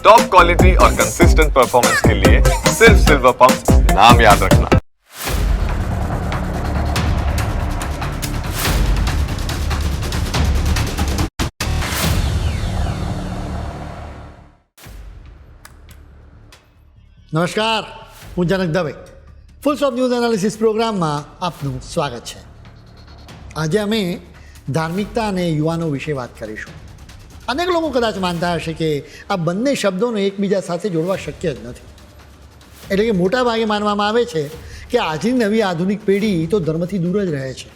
Top quality और consistent performance के लिए सिर्फ सिल्वर पंप नाम याद रखना। નમસ્કાર, હું Janak Dave. Full stop news analysis પ્રોગ્રામમાં આપનું સ્વાગત છે. આજે અમે ધાર્મિકતા અને યુવાનો વિશે વાત કરીશું. અનેક લોકો કદાચ માનતા હશે કે આ બંને શબ્દોને એકબીજા સાથે જોડવા શક્ય જ નથી. એટલે કે મોટા ભાગે માનવામાં આવે છે કે આજની નવી આધુનિક પેઢી તો ધર્મથી દૂર જ રહે છે.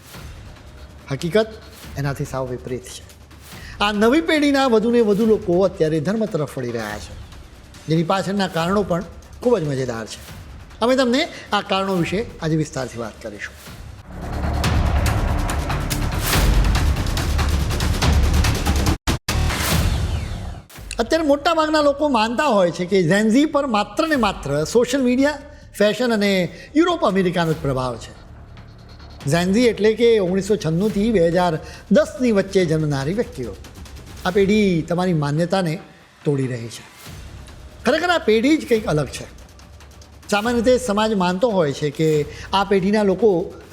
હકીકત એનાથી સાવ વિપરીત છે. આ નવી પેઢીના વધુને વધુ લોકો અત્યારે ધર્મ તરફ વળી રહ્યા છે, જેની પાછળના કારણો પણ ખૂબ જ મજેદાર છે. અમે તમને આ કારણો વિશે આજે વિસ્તારથી વાત કરીશું. અત્યારે મોટાભાગના લોકો માનતા હોય છે કે ઝેન્ઝી પર માત્ર ને માત્ર સોશિયલ મીડિયા, ફેશન અને યુરોપ અમેરિકાનો જ પ્રભાવ છે. ઝેન્ઝી એટલે કે 1996થી 2010ની વચ્ચે જન્મનારી વ્યક્તિઓ. આ પેઢી તમારી માન્યતાને તોડી રહી છે. ખરેખર આ પેઢી જ કંઈક અલગ છે. સામાન્ય રીતે સમાજ માનતો હોય છે કે આ પેઢીના લોકો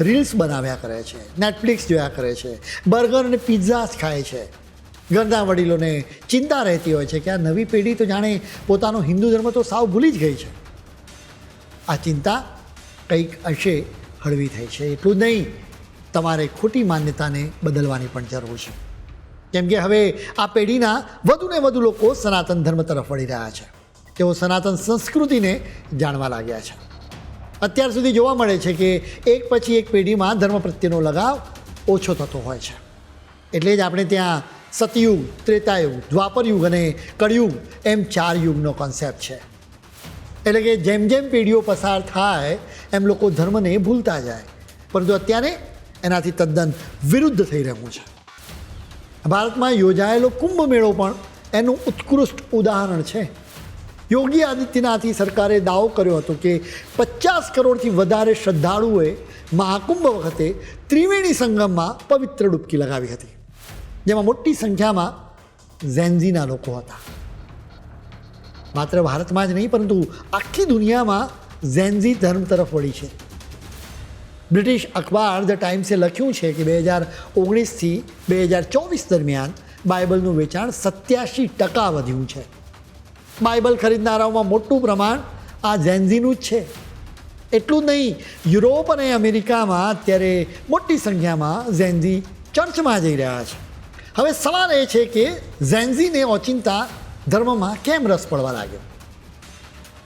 રીલ્સ બનાવ્યા કરે છે, નેટફ્લિક્સ જોયા કરે છે, બર્ગર અને પિઝા જ ખાય છે. ઘરના વડીલોને ચિંતા રહેતી હોય છે કે આ નવી પેઢી તો જાણે પોતાનો હિન્દુ ધર્મ તો સાવ ભૂલી જ ગઈ છે. આ ચિંતા કંઈક અંશે હળવી થઈ છે. એટલું જ નહીં, તમારે ખોટી માન્યતાને બદલવાની પણ જરૂર છે. કેમ કે હવે આ પેઢીના વધુને વધુ લોકો સનાતન ધર્મ તરફ વળી રહ્યા છે. તેઓ સનાતન સંસ્કૃતિને જાણવા લાગ્યા છે. અત્યાર સુધી જોવા મળે છે કે એક પછી એક પેઢીમાં ધર્મ પ્રત્યેનો લગાવ ઓછો થતો હોય છે. એટલે જ આપણે ત્યાં સતયુગ, ત્રેતાયુગ, દ્વાપરયુગ અને કળિયુગ એમ 4 યુગનો કોન્સેપ્ટ છે. એટલે કે જેમ જેમ પેઢીઓ પસાર થાય એમ લોકો ધર્મને ભૂલતા જાય. પરંતુ અત્યારે એનાથી તદ્દન વિરુદ્ધ થઈ રહ્યું છે. ભારતમાં યોજાયેલો કુંભ મેળો પણ એનું ઉત્કૃષ્ટ ઉદાહરણ છે. યોગી આદિત્યનાથની સરકારે દાવો કર્યો હતો કે 50 કરોડથી વધારે શ્રદ્ધાળુઓએ મહાકુંભ વખતે ત્રિવેણી સંગમમાં પવિત્ર ડૂબકી લગાવી હતી, જેમાં મોટી સંખ્યામાં ઝેન્ઝીના લોકો હતા. માત્ર ભારતમાં જ નહીં પરંતુ આખી દુનિયામાં ઝેન્ઝી ધર્મ તરફ વળી છે. બ્રિટિશ અખબાર ધ ટાઈમ્સે લખ્યું છે કે 2019થી 2024 દરમિયાન બાઇબલનું વેચાણ 87% વધ્યું છે. બાઇબલ ખરીદનારાઓમાં મોટું પ્રમાણ આ ઝેન્ઝીનું જ છે. એટલું જ નહીં, યુરોપ અને અમેરિકામાં અત્યારે મોટી સંખ્યામાં ઝેન્ઝી ચર્ચમાં જઈ રહ્યા છે. હવે સવાલ એ છે કે ઝેન્ઝીને ઓચિંતા ધર્મમાં કેમ રસ પડવા લાગ્યો?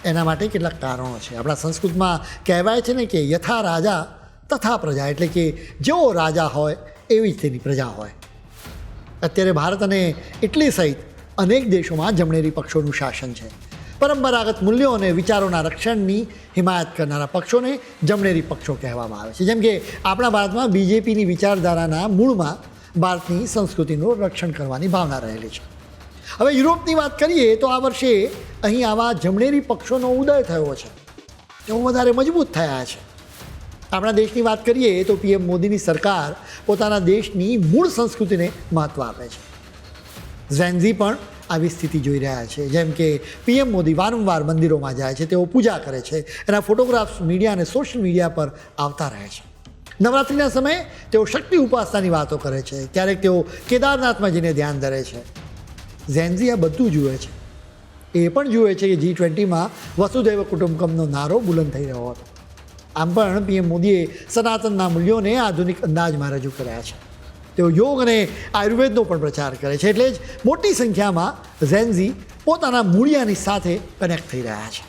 એના માટે કેટલાક કારણો છે. આપણા સંસ્કૃતમાં કહેવાય છે ને કે યથા રાજા તથા પ્રજા, એટલે કે જેવો રાજા હોય એવી જ તેની પ્રજા હોય. અત્યારે ભારત અને ઇટલી સહિત અનેક દેશોમાં જમણેરી પક્ષોનું શાસન છે. પરંપરાગત મૂલ્યો અને વિચારોના રક્ષણની હિમાયત કરનારા પક્ષોને જમણેરી પક્ષો કહેવામાં આવે છે. જેમ કે આપણા ભારતમાં બીજેપીની વિચારધારાના મૂળમાં ભારતની સંસ્કૃતિનું રક્ષણ કરવાની ભાવના રહેલી છે. હવે યુરોપની વાત કરીએ તો આ વર્ષે અહીં આવા જમણેરી પક્ષોનો ઉદય થયો છે. તેઓ વધારે મજબૂત થયા છે. આપણા દેશની વાત કરીએ તો પીએમ મોદીની સરકાર પોતાના દેશની મૂળ સંસ્કૃતિને મહત્ત્વ આપે છે. ઝેન્ઝી પણ આવી સ્થિતિ જોઈ રહ્યા છે. જેમ કે પીએમ મોદી વારંવાર મંદિરોમાં જાય છે, તેઓ પૂજા કરે છે, એના ફોટોગ્રાફ્સ મીડિયા અને સોશિયલ મીડિયા પર આવતા રહે છે. નવરાત્રિના સમયે તેઓ શક્તિ ઉપાસનાની વાતો કરે છે, ક્યારેક તેઓ કેદારનાથમાં જઈને ધ્યાન ધરે છે. ઝેન્ઝી આ બધું જુએ છે. એ પણ જુએ છે કે G20માં વસુધૈવ કુટુંબકમનો નારો બુલંદ થઈ રહ્યો હતો. આમ પણ પીએમ મોદીએ સનાતનના મૂલ્યોને આધુનિક અંદાજમાં રજૂ કર્યા છે. તેઓ યોગ અને આયુર્વેદનો પણ પ્રચાર કરે છે. એટલે જ મોટી સંખ્યામાં ઝેન્ઝી પોતાના મૂળિયાની સાથે કનેક્ટ થઈ રહ્યા છે.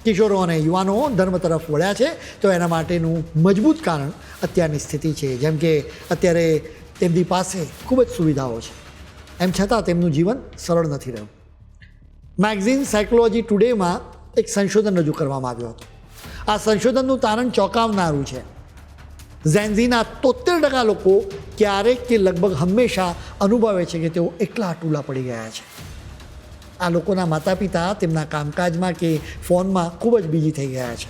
કિશોરો અને યુવાનો ધર્મ તરફ વળ્યા છે તો એના માટેનું મજબૂત કારણ અત્યારની સ્થિતિ છે. જેમ કે અત્યારે તેમની પાસે ખૂબ જ સુવિધાઓ છે, એમ છતાં તેમનું જીવન સરળ નથી રહ્યું. મેગઝીન સાયકોલોજી ટુડેમાં એક સંશોધન રજૂ કરવામાં આવ્યું હતું. આ સંશોધનનું તારણ ચોંકાવનારું છે. ઝેન્ઝીના 73% લોકો ક્યારેક કે લગભગ હંમેશા અનુભવે છે કે તેઓ એકલા ટૂલા પડી ગયા છે. આ લોકોના માતા પિતા તેમના કામકાજમાં કે ફોનમાં ખૂબ જ બિઝી થઈ ગયા છે.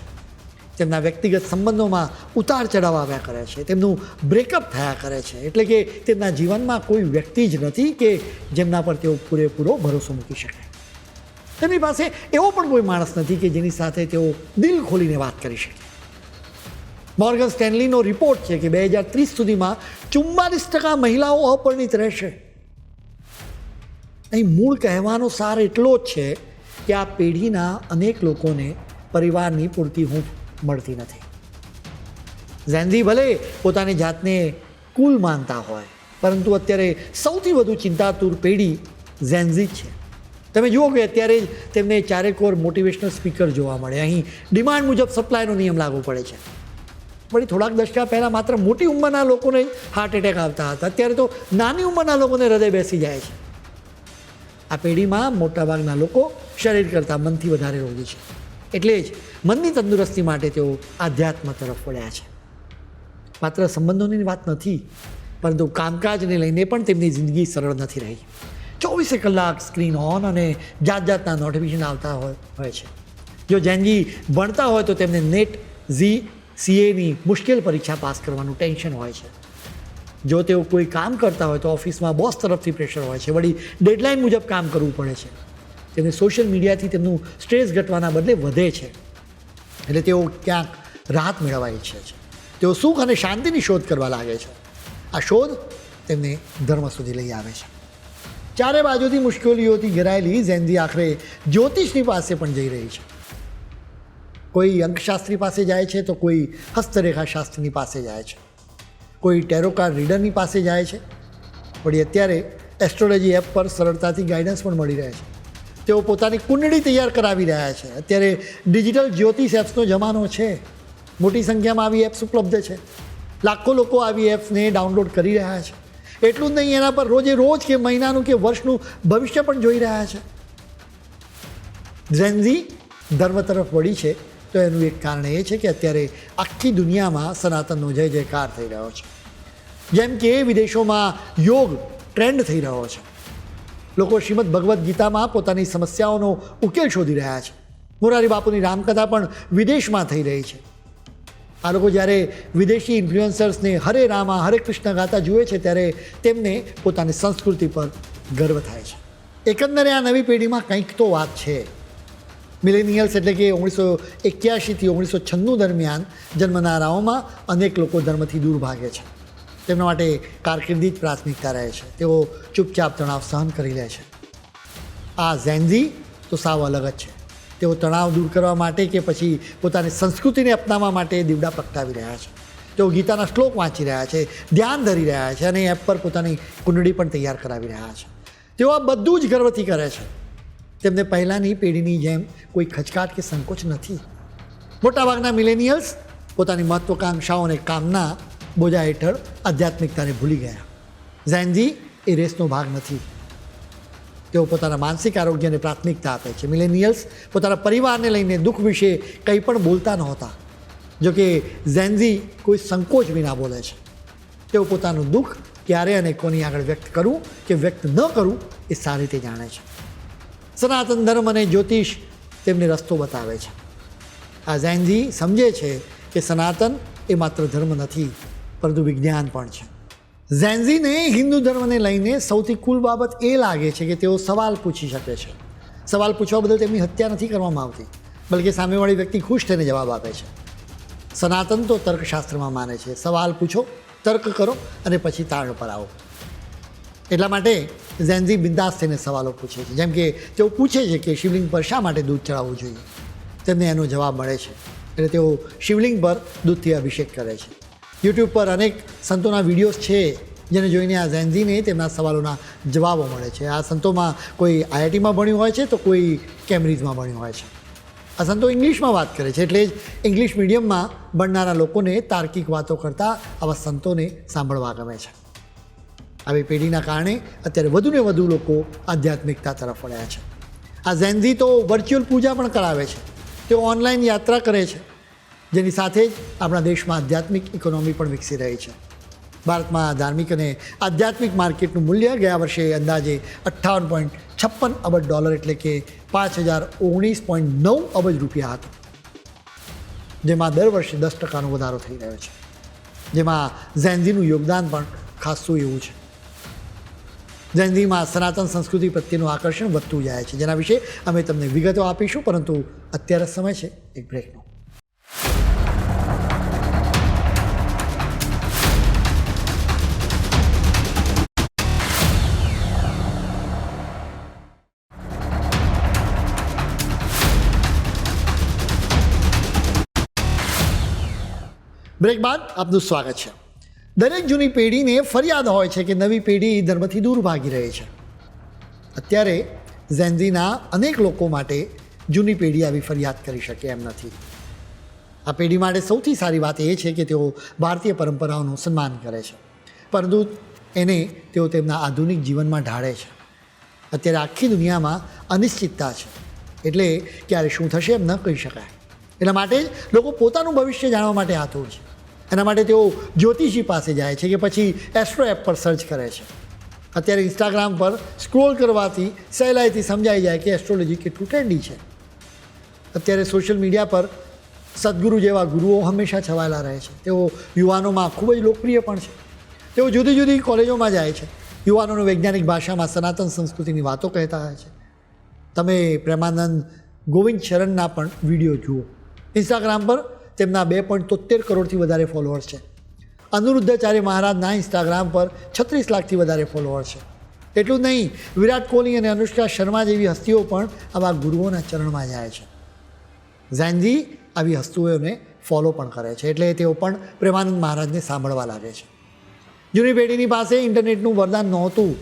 તેમના વ્યક્તિગત સંબંધોમાં ઉતાર ચઢાવ આવ્યા કરે છે, તેમનું બ્રેકઅપ થયા કરે છે. એટલે કે તેમના જીવનમાં કોઈ વ્યક્તિ જ નથી કે જેમના પર તેઓ પૂરેપૂરો ભરોસો મૂકી શકે. તેમની પાસે એવો પણ કોઈ માણસ નથી કે જેની સાથે તેઓ દિલ ખોલીને વાત કરી શકે. મોર્ગન સ્ટેનલીનો રિપોર્ટ છે કે 2030 સુધીમાં 44% મહિલાઓ અપરિણિત રહેશે. અહીં મૂળ કહેવાનો સાર એટલો જ છે કે આ પેઢીના અનેક લોકોને પરિવારની પૂરતી હૂંફ મળતી નથી. ઝેનઝી ભલે પોતાની જાતને કુલ માનતા હોય, પરંતુ અત્યારે સૌથી વધુ ચિંતાતુર પેઢી ઝેનઝી જ છે. તમે જુઓ કે અત્યારે જ તેમને ચારેકોર મોટિવેશનલ સ્પીકર જોવા મળે. અહીં ડિમાન્ડ મુજબ સપ્લાયનો નિયમ લાગુ પડે છે. વળી થોડાક દશકા પહેલાં માત્ર મોટી ઉંમરના લોકોને હાર્ટ એટેક આવતા હતા, અત્યારે તો નાની ઉંમરના લોકોને હૃદય બેસી જાય છે. આ પેઢીમાં મોટાભાગના લોકો શરીર કરતાં મનથી વધારે રોગી છે. એટલે જ મનની તંદુરસ્તી માટે તેઓ આધ્યાત્મ તરફ વળ્યા છે. માત્ર સંબંધોની વાત નથી, પરંતુ કામકાજને લઈને પણ તેમની જિંદગી સરળ નથી રહી. 24 કલાક સ્ક્રીન ઓન અને જાતના નોટિફિકેશન આવતા હોય છે. જો ઝેનઝી ભણતા હોય તો તેમને નેટ CAની મુશ્કેલ પરીક્ષા પાસ કરવાનું ટેન્શન હોય છે. જો તેઓ કોઈ કામ કરતા હોય તો ઓફિસમાં બોસ તરફથી પ્રેશર હોય છે. વળી ડેડલાઇન મુજબ કામ કરવું પડે છે. તેમને સોશિયલ મીડિયાથી તેમનું સ્ટ્રેસ ઘટવાના બદલે વધે છે. એટલે તેઓ ક્યાંક રાહત મેળવવા ઈચ્છે છે. તેઓ સુખ અને શાંતિની શોધ કરવા લાગે છે. આ શોધ તેમને ધર્મ સુધી લઈ આવે છે. ચારે બાજુથી મુશ્કેલીઓથી ઘેરાયેલી ઝેનઝી આખરે જ્યોતિષની પાસે પણ જઈ રહી છે. કોઈ અંકશાસ્ત્રી પાસે જાય છે તો કોઈ હસ્તરેખા શાસ્ત્રીની પાસે જાય છે, કોઈ ટેરો કાર્ડ રીડરની પાસે જાય છે. વળી અત્યારે એસ્ટ્રોલોજી એપ પર સરળતાથી ગાઈડન્સ પણ મળી રહે છે. તેઓ પોતાની કુંડળી તૈયાર કરાવી રહ્યા છે. અત્યારે ડિજિટલ જ્યોતિષ એપ્સનો જમાનો છે. મોટી સંખ્યામાં આવી એપ્સ ઉપલબ્ધ છે. લાખો લોકો આવી એપ્સને ડાઉનલોડ કરી રહ્યા છે. એટલું જ નહીં, એના પર રોજ કે મહિનાનું કે વર્ષનું ભવિષ્ય પણ જોઈ રહ્યા છે. ઝેનઝી ધર્મ તરફ વળી છે તો એનું એક કારણ એ છે કે અત્યારે આખી દુનિયામાં સનાતનનો જય જયકાર થઈ રહ્યો છે. જેમ કે વિદેશોમાં યોગ ટ્રેન્ડ થઈ રહ્યો છે. લોકો શ્રીમદ ભગવદ્ ગીતામાં પોતાની સમસ્યાઓનો ઉકેલ શોધી રહ્યા છે. મોરારી બાપુની રામકથા પણ વિદેશમાં થઈ રહી છે. આ લોકો જ્યારે વિદેશી ઇન્ફ્લુએન્સર્સને હરે રામા હરે કૃષ્ણ ગાતા જુએ છે ત્યારે તેમને પોતાની સંસ્કૃતિ પર ગર્વ થાય છે. એકંદરે આ નવી પેઢીમાં કંઈક તો વાત છે. મિલેનિયલ્સ એટલે કે 1981થી 1996 દરમિયાન જન્મનારાઓમાં અનેક લોકો ધર્મથી દૂર ભાગે છે. તેમના માટે કારકિર્દી જ પ્રાથમિકતા રહે છે. તેઓ ચૂપચાપ તણાવ સહન કરી લે છે. આ ઝેનઝી તો સાવ અલગ જ છે. તેઓ તણાવ દૂર કરવા માટે કે પછી પોતાની સંસ્કૃતિને અપનાવવા માટે દીવડા પ્રગટાવી રહ્યા છે. તેઓ ગીતાના શ્લોક વાંચી રહ્યા છે, ધ્યાન ધરી રહ્યા છે અને એપ પર પોતાની કુંડળી પણ તૈયાર કરાવી રહ્યા છે. તેઓ આ બધું જ ગર્વથી કરે છે. તેમને પહેલાંની પેઢીની જેમ કોઈ ખચકાટ કે સંકોચ નથી. મોટાભાગના મિલેનિયલ્સ પોતાની મહત્વાકાંક્ષાઓ અને કામના બોજા હેઠળ આધ્યાત્મિકતાને ભૂલી ગયા. ઝેનઝી એ રેસનો ભાગ નથી. તેઓ પોતાના માનસિક આરોગ્યને પ્રાથમિકતા આપે છે. મિલેનિયલ્સ પોતાના પરિવારને લઈને દુઃખ વિશે કંઈ પણ બોલતા નહોતા. જોકે ઝેનઝી કોઈ સંકોચ વિના બોલે છે. તેઓ પોતાનું દુઃખ ક્યારે અને કોની આગળ વ્યક્ત કરવું કે વ્યક્ત ન કરવું એ સારી રીતે જાણે છે. સનાતન ધર્મ અને જ્યોતિષ તેમને રસ્તો બતાવે છે. આ ઝેનઝી સમજે છે કે સનાતન એ માત્ર ધર્મ નથી, પરંતુ વિજ્ઞાન પણ છે. ઝેનઝીને હિન્દુ ધર્મને લઈને સૌથી કુલ બાબત એ લાગે છે કે તેઓ સવાલ પૂછી શકે છે. સવાલ પૂછવા બદલ તેમની હત્યા નથી કરવામાં આવતી, બલકે સામેવાળી વ્યક્તિ ખુશ થઈને જવાબ આપે છે. સનાતન તો તર્કશાસ્ત્રમાં માને છે. સવાલ પૂછો, તર્ક કરો અને પછી તાળ પર આવો. એટલા માટે ઝેનઝી બિંદાસ થઈને સવાલો પૂછે છે. જેમ કે તેઓ પૂછે છે કે શિવલિંગ પર શા માટે દૂધ ચડાવવું જોઈએ. તેમને એનો જવાબ મળે છે. એટલે તેઓ શિવલિંગ પર દૂધથી અભિષેક કરે છે. યુટ્યુબ પર અનેક સંતોના વિડીયોઝ છે જેને જોઈને આ ઝેનઝીને તેમના સવાલોના જવાબો મળે છે. આ સંતોમાં કોઈ IITમાં ભણ્યું હોય છે તો કોઈ કેમ્બ્રિજમાં ભણ્યું હોય છે. આ સંતો ઇંગ્લિશમાં વાત કરે છે, એટલે જ ઇંગ્લિશ મીડિયમમાં ભણનારા લોકોને તાર્કિક વાતો કરતાં આવા સંતોને સાંભળવા ગમે છે. આવી પેઢીના કારણે અત્યારે વધુને વધુ લોકો આધ્યાત્મિકતા તરફ વળ્યા છે. આ ઝેનઝી તો વર્ચ્યુઅલ પૂજા પણ કરાવે છે. તેઓ ઓનલાઈન યાત્રા કરે છે, જેની સાથે જ આપણા દેશમાં આધ્યાત્મિક ઇકોનોમી પણ વિકસી રહી છે. ભારતમાં ધાર્મિક અને આધ્યાત્મિક માર્કેટનું મૂલ્ય ગયા વર્ષે અંદાજે $58.56 અબજ એટલે કે 5019.9 અબજ રૂપિયા હતું, જેમાં દર વર્ષે 10% વધારો થઈ રહ્યો છે. જેમાં ઝેનઝીનું યોગદાન પણ ખાસું એવું છે. ઝેનઝીમાં સનાતન સંસ્કૃતિ પ્રત્યેનું આકર્ષણ વધતું જાય છે, જેના વિશે અમે તમને વિગતો આપીશું, પરંતુ અત્યારે સમય છે એક બ્રેકનો. બ્રેક બાદ આપનું સ્વાગત છે. દરેક જૂની પેઢીને ફરિયાદ હોય છે કે નવી પેઢી ધર્મથી દૂર ભાગી રહી છે. અત્યારે ઝેનઝીના અનેક લોકો માટે જૂની પેઢી આવી ફરિયાદ કરી શકે એમ નથી. આ પેઢી માટે સૌથી સારી વાત એ છે કે તેઓ ભારતીય પરંપરાઓનું સન્માન કરે છે, પરંતુ એને તેઓ તેમના આધુનિક જીવનમાં ઢાળે છે. અત્યારે આખી દુનિયામાં અનિશ્ચિતતા છે, એટલે ક્યારે શું થશે એમ ન કહી શકાય. એના માટે જ લોકો પોતાનું ભવિષ્ય જાણવા માટે આતુર છે. એના માટે તેઓ જ્યોતિષી પાસે જાય છે કે પછી એસ્ટ્રો એપ પર સર્ચ કરે છે. અત્યારે ઇન્સ્ટાગ્રામ પર સ્ક્રોલ કરવાથી સહેલાઈથી સમજાઈ જાય કે એસ્ટ્રોલોજી કેટલું ટ્રેન્ડી છે. અત્યારે સોશિયલ મીડિયા પર સદગુરુ જેવા ગુરુઓ હંમેશા છવાયેલા રહે છે. તેઓ યુવાનોમાં ખૂબ જ લોકપ્રિય પણ છે. તેઓ જુદી જુદી કોલેજોમાં જાય છે, યુવાનોને વૈજ્ઞાનિક ભાષામાં સનાતન સંસ્કૃતિની વાતો કહેતા હોય છે. તમે પ્રેમાનંદ ગોવિંદ શરણના પણ વિડીયો જુઓ. ઇન્સ્ટાગ્રામ પર તેમના 2.73 કરોડથી વધારે ફોલોઅર્સ છે. અનિરુદ્ધાચાર્ય મહારાજના ઇન્સ્ટાગ્રામ પર 36 લાખથી વધારે ફોલોઅર્સ છે. એટલું જ નહીં, વિરાટ કોહલી અને અનુષ્કા શર્મા જેવી હસ્તીઓ પણ આવા ગુરુઓના ચરણમાં જાય છે. ઝેનઝી આવી હસ્તીઓને ફોલો પણ કરે છે, એટલે તેઓ પણ પ્રેમાનંદ મહારાજને સાંભળવા લાગે છે. જૂની પેઢીની પાસે ઇન્ટરનેટનું વરદાન નહોતું,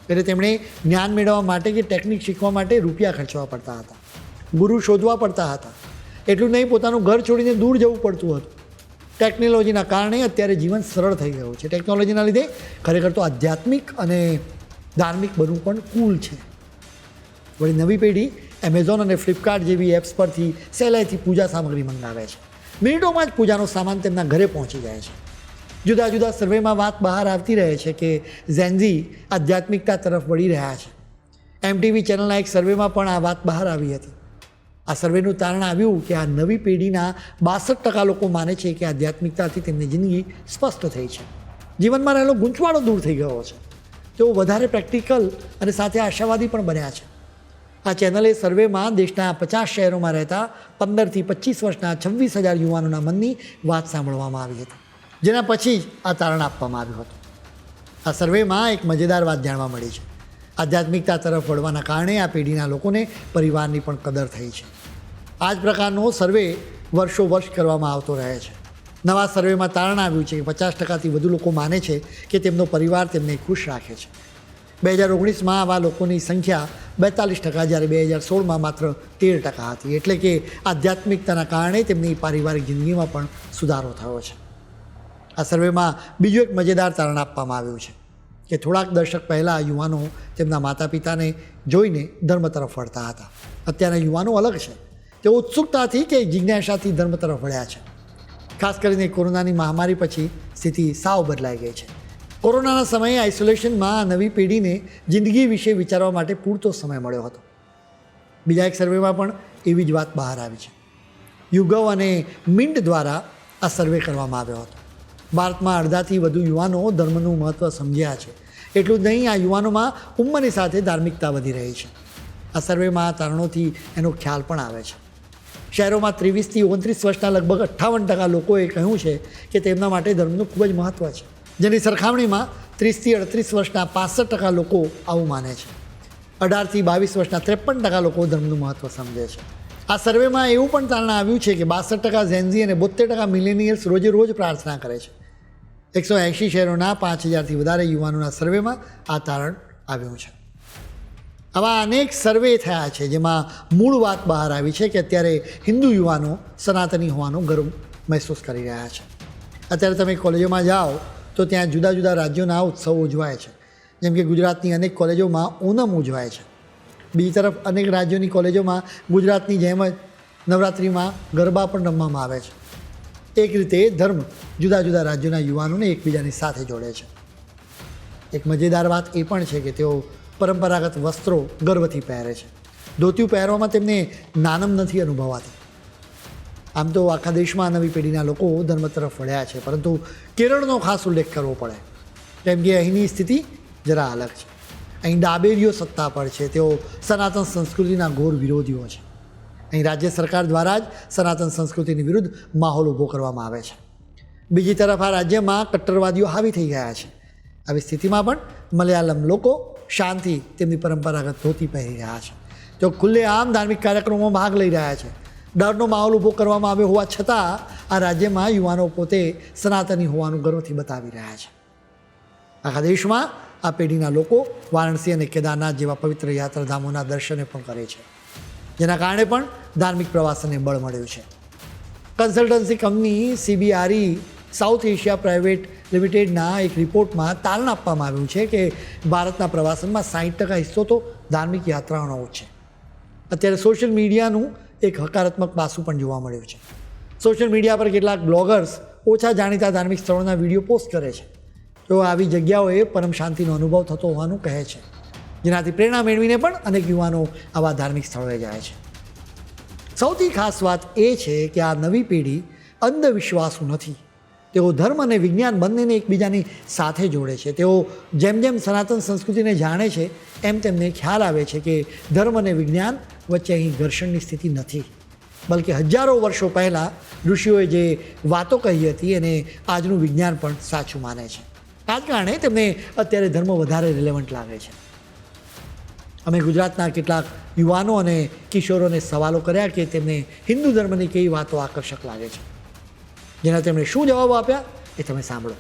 એટલે તેમણે જ્ઞાન મેળવવા માટે કે ટેકનિક શીખવા માટે રૂપિયા ખર્ચવા પડતા હતા, ગુરુ શોધવા પડતા હતા. એટલું નહીં, પોતાનું ઘર છોડીને દૂર જવું પડતું હતું. ટેકનોલોજીના કારણે અત્યારે જીવન સરળ થઈ ગયું છે. ટેકનોલોજીના લીધે ખરેખર તો આધ્યાત્મિક અને ધાર્મિક બનવું પણ કૂલ છે. વળી નવી પેઢી એમેઝોન અને ફ્લિપકાર્ટ જેવી એપ્સ પરથી સહેલાઈથી પૂજા સામગ્રી મંગાવે છે. મિનિટોમાં જ પૂજાનો સામાન તેમના ઘરે પહોંચી જાય છે. જુદા જુદા સર્વેમાં વાત બહાર આવતી રહે છે કે ઝેનઝી આધ્યાત્મિકતા તરફ વળી રહ્યા છે. MTV ચેનલના એક સર્વેમાં પણ આ વાત બહાર આવી હતી. આ સર્વેનું તારણ આવ્યું કે આ નવી પેઢીના 62% લોકો માને છે કે આધ્યાત્મિકતાથી તેમની જિંદગી સ્પષ્ટ થઈ છે. જીવનમાં રહેલો ગૂંચવાડો દૂર થઈ ગયો છે. તેઓ વધારે પ્રેક્ટિકલ અને સાથે આશાવાદી પણ બન્યા છે. આ ચેનલે સર્વેમાં દેશના 50 શહેરોમાં રહેતા 15 થી 25 વર્ષના 26,000 યુવાનોના મનની વાત સાંભળવામાં આવી હતી, જેના પછી જ આ તારણ આપવામાં આવ્યું હતું. આ સર્વેમાં એક મજેદાર વાત જાણવા મળી છે. આધ્યાત્મિકતા તરફ વળવાના કારણે આ પેઢીના લોકોને પરિવારની પણ કદર થઈ છે. આ જ પ્રકારનો સર્વે વર્ષો વર્ષ કરવામાં આવતો રહે છે. નવા સર્વેમાં તારણ આવ્યું છે કે 50%થી વધુ લોકો માને છે કે તેમનો પરિવાર તેમને ખુશ રાખે છે. 2019માં આવા લોકોની સંખ્યા 42%, જ્યારે 2016માં માત્ર 13% હતી. એટલે કે આધ્યાત્મિકતાના કારણે તેમની પારિવારિક જિંદગીમાં પણ સુધારો થયો છે. આ સર્વેમાં બીજું એક મજેદાર તારણ આપવામાં આવ્યું છે કે થોડાક દશક પહેલાં યુવાનો તેમના માતા પિતાને જોઈને ધર્મ તરફ વળતા હતા. અત્યારના યુવાનો અલગ છે. તેઓ ઉત્સુકતાથી કે જિજ્ઞાસાથી ધર્મ તરફ વળ્યા છે. ખાસ કરીને કોરોનાની મહામારી પછી સ્થિતિ સાવ બદલાઈ ગઈ છે. કોરોનાના સમયે આઇસોલેશનમાં નવી પેઢીને જિંદગી વિશે વિચારવા માટે પૂરતો સમય મળ્યો હતો. બીજા એક સર્વેમાં પણ એવી જ વાત બહાર આવી છે. યુગવ અને મિન્ટ દ્વારા આ સર્વે કરવામાં આવ્યો હતો. ભારતમાં અડધાથી વધુ યુવાનો ધર્મનું મહત્ત્વ સમજ્યા છે. એટલું જ નહીં, આ યુવાનોમાં ઉંમરની સાથે ધાર્મિકતા વધી રહી છે. આ સર્વેમાં આ તારણોથી એનો ખ્યાલ પણ આવે છે. શહેરોમાં 23 થી 29 વર્ષના લગભગ 58% લોકોએ કહ્યું છે કે તેમના માટે ધર્મનું ખૂબ જ મહત્ત્વ છે, જેની સરખામણીમાં 30 થી 38 વર્ષના 65% લોકો આવું માને છે. 18 થી 22 વર્ષના 53% લોકો ધર્મનું મહત્ત્વ સમજે છે. આ સર્વેમાં એવું પણ તારણ આવ્યું છે કે 62% ઝેનઝી અને 72% મિલેનિયલ્સ રોજે રોજ પ્રાર્થના કરે છે. 180 શહેરોના 5,000થી વધારે યુવાનોના સર્વેમાં આ તારણ આવ્યું છે. આવા અનેક સર્વે થયા છે, જેમાં મૂળ વાત બહાર આવી છે કે અત્યારે હિન્દુ યુવાનો સનાતની હોવાનો ગર્વ મહેસૂસ કરી રહ્યા છે. અત્યારે તમે કોલેજોમાં જાઓ તો ત્યાં જુદા જુદા રાજ્યોના ઉત્સવો ઉજવાય છે. જેમ કે ગુજરાતની અનેક કોલેજોમાં ઓનમ ઉજવાય છે. બીજી તરફ અનેક રાજ્યોની કોલેજોમાં ગુજરાતની જેમ જ નવરાત્રિમાં ગરબા પણ રમવામાં આવે છે. એક રીતે ધર્મ જુદા જુદા રાજ્યોના યુવાનોને એકબીજાની સાથે જોડે છે. એક મજેદાર વાત એ પણ છે કે તેઓ પરંપરાગત વસ્ત્રો ગર્વથી પહેરે છે. ધોતિયું પહેરવામાં તેમને નાનમ નથી અનુભવાતી. આમ તો આખા દેશમાં નવી પેઢીના લોકો ધર્મ તરફ વળ્યા છે, પરંતુ કેરળનો ખાસ ઉલ્લેખ કરવો પડે, કેમ કે અહીંની સ્થિતિ જરા અલગ છે. અહીં ડાબેરીઓ સત્તા પર છે, તેઓ સનાતન સંસ્કૃતિના ઘોર વિરોધીઓ છે. અહીં રાજ્ય સરકાર દ્વારા જ સનાતન સંસ્કૃતિની વિરુદ્ધ માહોલ ઊભો કરવામાં આવે છે. બીજી તરફ આ રાજ્યમાં કટ્ટરવાદીઓ હાવી થઈ ગયા છે. આવી સ્થિતિમાં પણ મલયાલમ લોકો શાંતિ તેમની પરંપરાગત ધોતી પહેરી રહ્યા છે. તેઓ ખુલ્લેઆમ ધાર્મિક કાર્યક્રમોમાં ભાગ લઈ રહ્યા છે. ડરનો માહોલ ઊભો કરવામાં આવ્યો હોવા છતાં આ રાજ્યમાં યુવાનો પોતે સનાતની હોવાનું ગર્વથી બતાવી રહ્યા છે. આખા દેશમાં આ પેઢીના લોકો વારાણસી અને કેદારનાથ જેવા પવિત્ર યાત્રાધામોના દર્શને પણ કરે છે, જેના કારણે પણ ધાર્મિક પ્રવાસનને બળ મળ્યું છે. Consultancy company CBRE south Asia private લિમિટેડના એક રિપોર્ટમાં તારણ આપવામાં આવ્યું છે કે ભારતના પ્રવાસનમાં 60% હિસ્સો તો ધાર્મિક યાત્રાઓનો છે. અત્યારે સોશિયલ મીડિયાનું એક હકારાત્મક પાસું પણ જોવા મળ્યું છે. સોશિયલ મીડિયા પર કેટલાક બ્લોગર્સ ઓછા જાણીતા ધાર્મિક સ્થળોના વિડીયો પોસ્ટ કરે છે. તેઓ આવી જગ્યાઓએ પરમ શાંતિનો અનુભવ થતો હોવાનું કહે છે, જેનાથી પ્રેરણા મેળવીને પણ અનેક યુવાનો આવા ધાર્મિક સ્થળોએ જાય છે. સૌથી ખાસ વાત એ છે કે આ નવી પેઢી અંધવિશ્વાસુ નથી. તેઓ ધર્મ અને વિજ્ઞાન બંનેને એકબીજાની સાથે જોડે છે. તેઓ જેમ જેમ સનાતન સંસ્કૃતિને જાણે છે એમ તેમને ખ્યાલ આવે છે કે ધર્મ અને વિજ્ઞાન વચ્ચે અહીં ઘર્ષણની સ્થિતિ નથી, બલકે હજારો વર્ષો પહેલાં ઋષિઓએ જે વાતો કહી હતી એને આજનું વિજ્ઞાન પણ સાચું માને છે. આ જ કારણે તેમને અત્યારે ધર્મ વધારે રિલેવન્ટ લાગે છે. અમે ગુજરાતના કેટલાક યુવાનો અને કિશોરોને સવાલો કર્યા કે તેમને હિન્દુ ધર્મની કેવી વાતો આકર્ષક લાગે છે, જેના તેમણે શું જવાબ આપ્યા એ તમે સાંભળો.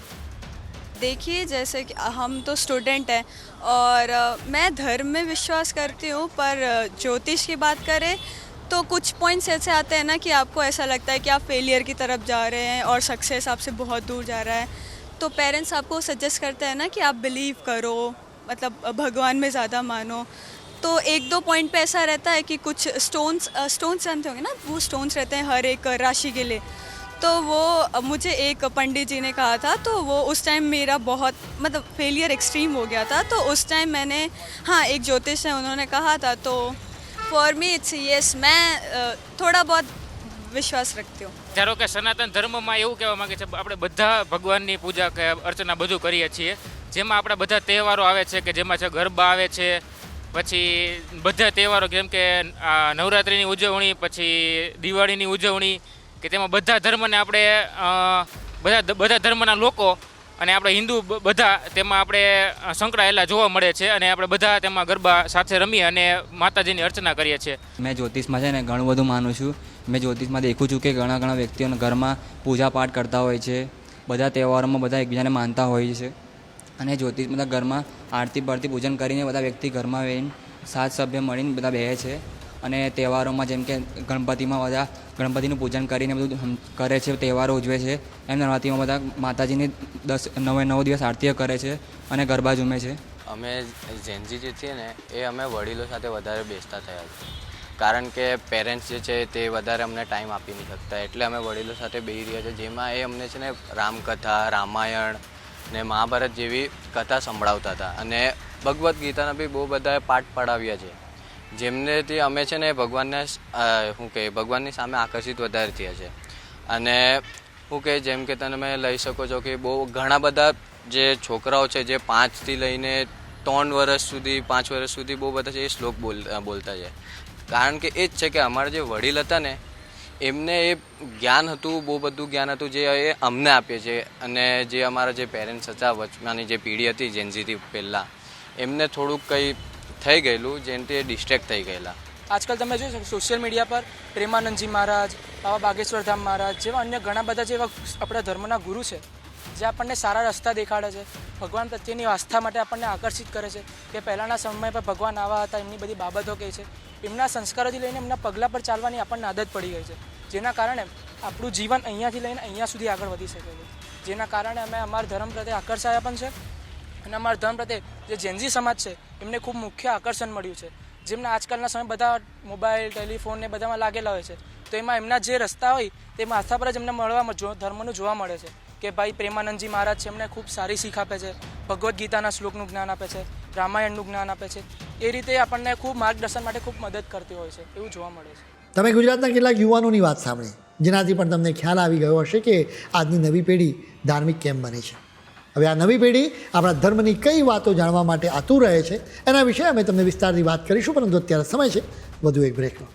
देखिए, जैसे कि हम तो स्टूडेंट हैं और मैं धर्म में विश्वास करती हूँ, पर ज्योतिष की बात करें तो कुछ पॉइंट्स ऐसे आते हैं ना कि आपको ऐसा लगता है कि आप फेलियर की तरफ जा रहे हैं और सक्सेस आपसे बहुत दूर जा रहा है. तो पेरेंट्स आपको सजेस्ट करते हैं ना कि आप बिलीव करो, मतलब भगवान में ज़्यादा मानो. तो एक दो पॉइंट पे ऐसा रहता है कि कुछ स्टोन्स जानते होंगे ना, वो स्टोन्स रहते हैं हर एक राशि के लिए. तो वो मुझे एक पंडित जी ने कहा था, तो वो उस टाइम मेरा बहुत मतलब फेलियर एक्सट्रीम हो गया था. तो उस टाइम मैंने हाँ एक ज्योतिष है उन्होंने कहा था, तो फॉर मी इट्स यस, मैं थोड़ा बहुत વિશ્વાસ રખતી હું. ધારો કે સનાતન ધર્મમાં એવું કહેવા માંગે છે આપણે બધા ભગવાનની પૂજા કે અર્ચના બધું કરીએ છીએ, જેમાં આપણા બધા તહેવારો આવે છે કે જેમાં છે ગરબા આવે છે, પછી બધા તહેવારો જેમ કે નવરાત્રિની ઉજવણી, પછી દિવાળીની ઉજવણી, કે તેમાં બધા ધર્મને આપણે બધા ધર્મના લોકો અને આપણે હિન્દુ બધા તેમાં આપણે સંકળાયેલા જોવા મળે છે અને આપણે બધા તેમાં ગરબા સાથે રમી અને માતાજીની અર્ચના કરીએ છીએ. મેં જ્યોતિષમાં છે ને ઘણું બધું માનું છું. મેં જ્યોતિષમાં દેખું છું કે ઘણા વ્યક્તિઓના ઘરમાં પૂજા પાઠ કરતા હોય છે, બધા તહેવારોમાં બધા એકબીજાને માનતા હોય છે અને જ્યોતિષ બધા ઘરમાં આરતી બારતી પૂજન કરીને બધા વ્યક્તિ ઘરમાં રહીને 7 સભ્ય મળીને બધા બેસે છે અને તહેવારોમાં જેમ કે ગણપતિમાં બધા ગણપતિનું પૂજન કરીને બધું કરે છે, તહેવારો ઉજવે છે. એમ નવરાત્રિમાં બધા માતાજીની 9 દિવસ આરતીઓ કરે છે અને ગરબા ઝૂમે છે. અમે ઝેન્ઝી જે છીએ ને એ અમે વડીલો સાથે વધારે બેસતા થયા છે, કારણ કે પેરેન્ટ્સ જે છે તે વધારે અમને ટાઈમ આપી નહીં શકતા, એટલે અમે વડીલો સાથે બેસી રહ્યા છે, જેમાં એ અમને છે ને રામકથા, રામાયણ ને મહાભારત જેવી કથા સંભળાવતા હતા અને ભગવદ્ ગીતાના બી બહુ બધા પાઠ પઢાવ્યા છે, જેમનેથી અમે છે ને ભગવાનની સામે આકર્ષિત વધારે થયા છે. અને શું કહે જેમ કે તમે લઈ શકો છો કે બહુ ઘણા બધા જે છોકરાઓ છે જે 5 થી લઈને 3 વર્ષ સુધી 5 વર્ષ સુધી બહુ બધા છે એ શ્લોક બોલતા છે, કારણ કે એ જ છે કે અમારા જે વડીલ હતા ને એમને એ જ્ઞાન હતું, બહુ બધું જ્ઞાન હતું જે એ અમને આપીએ છે. અને જે અમારા જે પેરેન્ટ્સ હતા વચમાંની જે પેઢી હતી જેન્ઝીથી પહેલાં, એમને થોડુંક કંઈ થઈ ગયેલું જેનાથી ડિસ્ટ્રેક્ટ થઈ ગયેલા. આજકાલ તમે જોઈ શકો સોશિયલ મીડિયા પર પ્રેમાનંદજી મહારાજ, બાબા બાગેશ્વર ધામ મહારાજ જેવા અન્ય ઘણા બધા જેવા આપણા ધર્મના ગુરુ છે જે આપણને સારા રસ્તા દેખાડે છે, ભગવાન પ્રત્યેની આસ્થા માટે આપણને આકર્ષિત કરે છે કે પહેલાંના સમય પર ભગવાન આવા હતા, એમની બધી બાબતો કહે છે. એમના સંસ્કારોથી લઈને એમના પગલાં પર ચાલવાની આપણને આદત પડી ગઈ છે, જેના કારણે આપણું જીવન અહીંયાથી લઈને અહીંયા સુધી આગળ વધી શકે છે. જેના કારણે અમે અમારા ધર્મ પ્રત્યે આકર્ષાયા પણ છે અને અમારા ધર્મ પ્રત્યે જે જેન્ઝી સમાજ છે એમને ખૂબ મુખ્ય આકર્ષણ મળ્યું છે. જેમના આજકાલના સમય બધા મોબાઈલ, ટેલિફોન ને બધામાં લાગેલા હોય છે, તો એમાં એમના જે રસ્તા હોય તેમાં આસ્થા પર જ એમને ધર્મનું જોવા મળે છે કે ભાઈ પ્રેમાનંદજી મહારાજ છે, એમને ખૂબ સારી શીખ આપે છે, ભગવદ્ ગીતાના શ્લોકનું જ્ઞાન આપે છે, રામાયણનું જ્ઞાન આપે છે. એ રીતે આપણને ખૂબ માર્ગદર્શન માટે ખૂબ મદદ કરતી હોય છે, એવું જોવા મળે છે. તમે ગુજરાતના કેટલાક યુવાનોની વાત સાંભળી, જેનાથી પણ તમને ખ્યાલ આવી ગયો હશે કે આજની નવી પેઢી ધાર્મિક કેમ બને છે. હવે આ નવી પેઢી આપણા ધર્મની કઈ વાતો જાણવા માટે આતુર રહે છે એના વિશે અમે તમને વિસ્તારથી વાત કરીશું, પરંતુ અત્યારે સમય છે વધુ એક બ્રેકનો.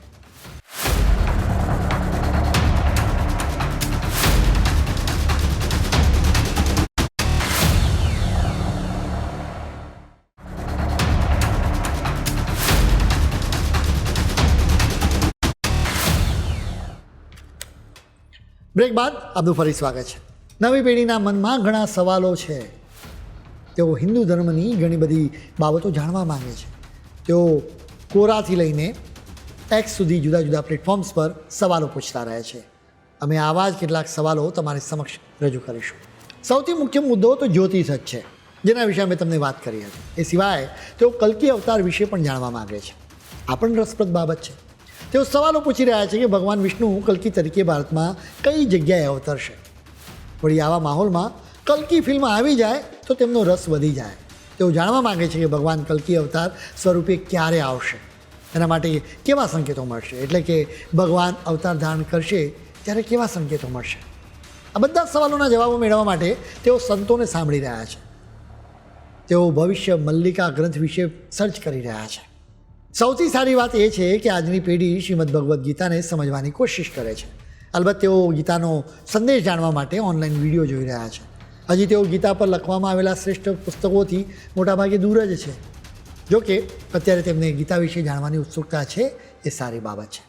બ્રેક બાદ આપનું ફરી સ્વાગત છે. નવી પેઢીના મનમાં ઘણા સવાલો છે. તેઓ હિન્દુ ધર્મની ઘણી બધી બાબતો જાણવા માંગે છે. તેઓ કોરાથી લઈને એક્સ સુધી જુદા જુદા પ્લેટફોર્મ્સ પર સવાલો પૂછતા રહે છે. અમે આવા જ કેટલાક સવાલો તમારી સમક્ષ રજૂ કરીશું. સૌથી મુખ્ય મુદ્દો તો જ્યોતિષ જ છે, જેના વિશે અમે તમને વાત કરી હતી. એ સિવાય તેઓ કલ્કી અવતાર વિશે પણ જાણવા માંગે છે. આ પણ રસપ્રદ બાબત છે. તેઓ સવાલો પૂછી રહ્યા છે કે ભગવાન વિષ્ણુ કલ્કી તરીકે ભારતમાં કઈ જગ્યાએ અવતરશે. વળી આવા માહોલમાં કલ્કી ફિલ્મ આવી જાય તો તેમનો રસ વધી જાય. તેઓ જાણવા માંગે છે કે ભગવાન કલ્કી અવતાર સ્વરૂપે ક્યારે આવશે, એના માટે કેવા સંકેતો મળશે, એટલે કે ભગવાન અવતાર ધારણ કરશે ત્યારે કેવા સંકેતો મળશે. આ બધા સવાલોના જવાબો મેળવવા માટે તેઓ સંતોને સાંભળી રહ્યા છે. તેઓ ભવિષ્ય મલ્લિકા ગ્રંથ વિશે સર્ચ કરી રહ્યા છે. સૌથી સારી વાત એ છે કે આજની પેઢી શ્રીમદ ભગવદ્ ગીતાને સમજવાની કોશિશ કરે છે. અલબત્ત તેઓ ગીતાનો સંદેશ જાણવા માટે ઓનલાઈન વિડીયો જોઈ રહ્યા છે. હજી તેઓ ગીતા પર લખવામાં આવેલા શ્રેષ્ઠ પુસ્તકોથી મોટાભાગે દૂર જ છે. જોકે અત્યારે તેમને ગીતા વિશે જાણવાની ઉત્સુકતા છે, એ સારી બાબત છે.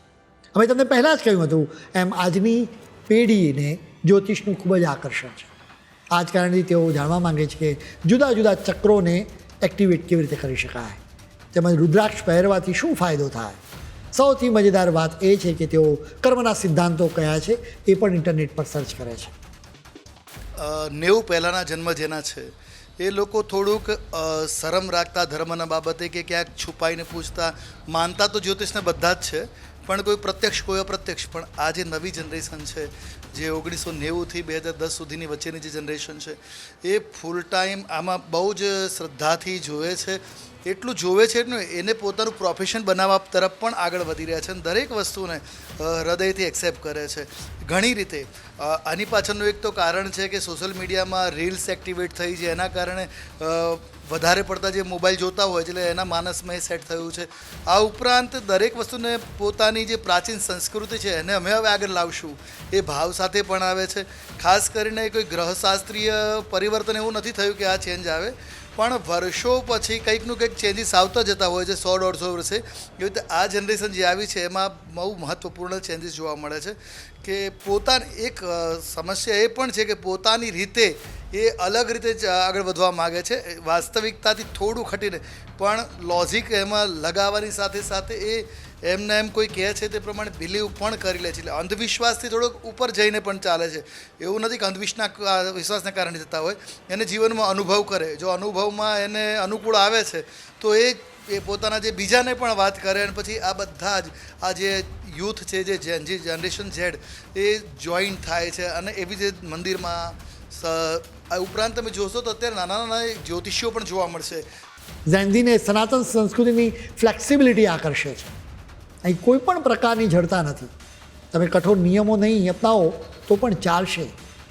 અમે તમને પહેલાં જ કહ્યું હતું એમ આજની પેઢીને જ્યોતિષનું ખૂબ જ આકર્ષણ છે. આ જ કારણથી તેઓ જાણવા માંગે છે કે જુદા જુદા ચક્રોને એક્ટિવેટ કેવી રીતે કરી શકાય, તેમજ રુદ્રાક્ષ પહેરવાથી શું ફાયદો થાય. સૌથી મજેદાર વાત એ છે કે તેઓ કર્મના સિદ્ધાંતો કયા છે એ પણ ઇન્ટરનેટ પર સર્ચ કરે છે. 90 પહેલાંના જન્મ જેના છે એ લોકો થોડુંક શરમ રાખતા ધર્મના બાબતે, કે ક્યાંક છુપાઈને પૂછતા. માનતા તો જ્યોતિષને બધા જ છે, પણ કોઈ પ્રત્યક્ષ કોઈ અપ્રત્યક્ષ. પણ આ જે નવી જનરેશન છે, જે 1990થી 2010 સુધીની વચ્ચેની જે જનરેશન છે, એ ફૂલ ટાઈમ આમાં બહુ જ શ્રદ્ધાથી જોવે છે. એટલું જોવે છે એટલું એને પોતાનું પ્રોફેશન બનાવવા તરફ પણ આગળ વધી રહ્યા છે, અને દરેક વસ્તુને હૃદયથી એક્સેપ્ટ કરે છે ઘણી રીતે. આની પાછળનું એક તો કારણ છે કે સોશિયલ મીડિયામાં રીલ્સ એક્ટિવેટ થઈ છે, એના કારણે વધારે પડતા જે મોબાઈલ જોતા હોય છે એટલે એના માનસમાં એ સેટ થયું છે. આ ઉપરાંત દરેક વસ્તુને પોતાની જે પ્રાચીન સંસ્કૃતિ છે એને અમે હવે આગળ લાવશું એ ભાવ સાથે પણ આવે છે. ખાસ કરીને કોઈ ગ્રહશાસ્ત્રીય પરિવર્તન એવું નથી થયું કે આ ચેન્જ આવે, પણ વર્ષો પછી કંઈકનું કંઈક ચેન્જીસ આવતા જતા હોય છે. 100-150 વર્ષે એવી રીતે આ જનરેશન જે આવી છે એમાં બહુ મહત્ત્વપૂર્ણ ચેન્જીસ જોવા મળે છે. કે પોતાની એક સમસ્યા એ પણ છે કે પોતાની રીતે એ અલગ રીતે જ આગળ વધવા માગે છે, વાસ્તવિકતાથી થોડું ખટીને, પણ લોજિક એમાં લગાવવાની સાથે સાથે એ એમને એમ કોઈ કહે છે તે પ્રમાણે બિલીવ પણ કરી લે છે. એટલે અંધવિશ્વાસથી થોડોક ઉપર જઈને પણ ચાલે છે. એવું નથી કે વિશ્વાસના કારણે જતા હોય, એને જીવનમાં અનુભવ કરે. જો અનુભવમાં એને અનુકૂળ આવે છે તો એ પોતાના જે બીજાને પણ વાત કરે, અને પછી આ બધા જ આ જે યુથ છે, જે જનરેશન ઝેડ, એ જોઈન થાય છે. અને એવી જે મંદિરમાં આ ઉપરાંત તમે જોશો તો અત્યારે નાના નાના જ્યોતિષીઓ પણ જોવા મળશે. ઝેન્ઝીને સનાતન સંસ્કૃતિની ફ્લેક્સિબિલિટી આકર્ષે છે. અહીં કોઈ પણ પ્રકારની જડતા નથી. તમે કઠોર નિયમો નહીં અપનાવો તો પણ ચાલશે.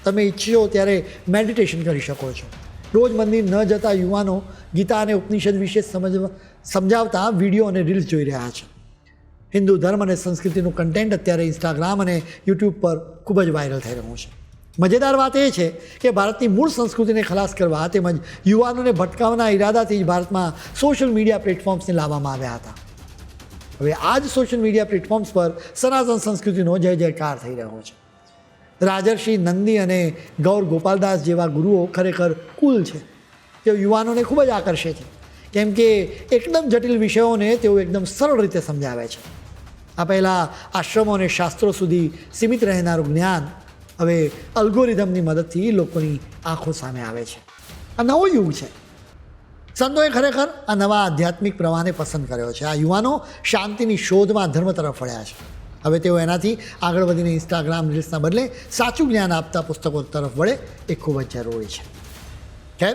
તમે ઈચ્છો ત્યારે મેડિટેશન કરી શકો છો. રોજ મંદિર ન જતા યુવાનો ગીતા અને ઉપનિષદ વિશે સમજાવતા વિડીયો અને રીલ્સ જોઈ રહ્યા છે. હિન્દુ ધર્મ અને સંસ્કૃતિનું કન્ટેન્ટ અત્યારે ઇન્સ્ટાગ્રામ અને યુટ્યુબ પર ખૂબ જ વાયરલ થઈ રહ્યું છે. મજેદાર વાત એ છે કે ભારતની મૂળ સંસ્કૃતિને ખલાસ કરવા તેમજ યુવાનોને ભટકાવવાના ઈરાદાથી જ ભારતમાં સોશિયલ મીડિયા પ્લેટફોર્મ્સને લાવવામાં આવ્યા હતા. હવે આ જ સોશિયલ મીડિયા પ્લેટફોર્મ્સ પર સનાતન સંસ્કૃતિનો જય જયકાર થઈ રહ્યો છે. રાજર્ષિ નંદી અને ગૌર ગોપાલદાસ જેવા ગુરુઓ ખરેખર કુલ છે. તેઓ યુવાનોને ખૂબ જ આકર્ષે છે, કેમ કે એકદમ જટિલ વિષયોને તેઓ એકદમ સરળ રીતે સમજાવે છે. આ પહેલાં આશ્રમો અને શાસ્ત્રો સુધી સીમિત રહેનારું જ્ઞાન હવે અલ્ગોરિધમની મદદથી લોકોની આંખો સામે આવે છે. આ નવો યુગ છે. સંતોએ ખરેખર આ નવા આધ્યાત્મિક પ્રવાહને પસંદ કર્યો છે. આ યુવાનો શાંતિની શોધમાં ધર્મ તરફ વળ્યા છે. હવે તેઓ એનાથી આગળ વધીને ઇન્સ્ટાગ્રામ રીલ્સના બદલે સાચું જ્ઞાન આપતા પુસ્તકો તરફ વળે એ ખૂબ જ જરૂરી છે. ખેર,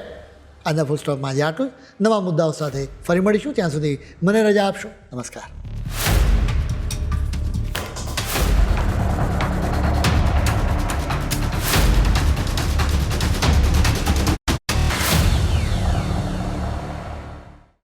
આજના ફૂલ સ્ટોપમાં આજે આટલું. નવા મુદ્દાઓ સાથે ફરી મળીશું. ત્યાં સુધી મને રજા આપશો. નમસ્કાર.